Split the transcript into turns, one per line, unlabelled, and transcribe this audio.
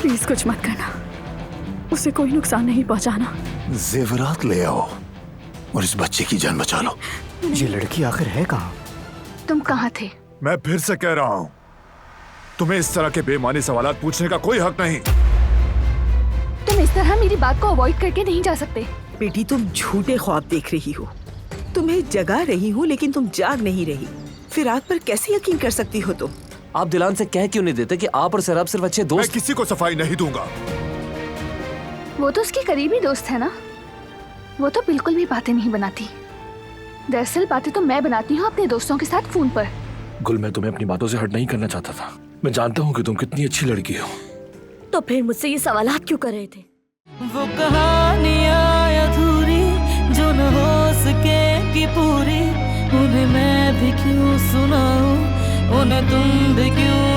Please कुछ मत करना, उसे कोई नुकसान नहीं पहुंचाना।
जेवरात ले आओ और इस बच्चे की जान बचा लो।
ये लड़की आखिर है कहाँ?
तुम कहाँ थे?
मैं फिर से कह रहा हूँ, तुम्हें इस तरह के बेमानी सवालात पूछने का कोई हक नहीं।
तुम इस तरह मेरी बात को अवॉइड करके नहीं जा सकते।
बेटी तुम झूठे ख्वाब देख रही हो। तुम्हें जगा रही हूँ लेकिन तुम जाग नहीं रही। फिराक पर कैसे यकीन कर सकती हो तुम?
आप दिलान से कह क्यों नहीं देते कि आप और सैराब सिर्फ अच्छे
मैं
दोस्त?
किसी को सफाई नहीं दूंगा।
वो तो उसकी करीबी दोस्त है ना, वो तो बिल्कुल भी बातें नहीं बनाती। दरअसल बातें तो मैं बनाती हूँ अपने दोस्तों के साथ फोन पर।
गुल, मैं तुम्हें अपनी बातों से हट नहीं करना चाहता था। मैं जानता हूँ कि तुम कितनी अच्छी लड़की हो।
तो फिर मुझसे ये सवालात क्यों कर रहे थे?
वो कहानियाँ अधूरी जो न हो सके कि पूरी, उन्हें मैं भी क्यों सुनाऊं, उन्हें तुम भी क्यों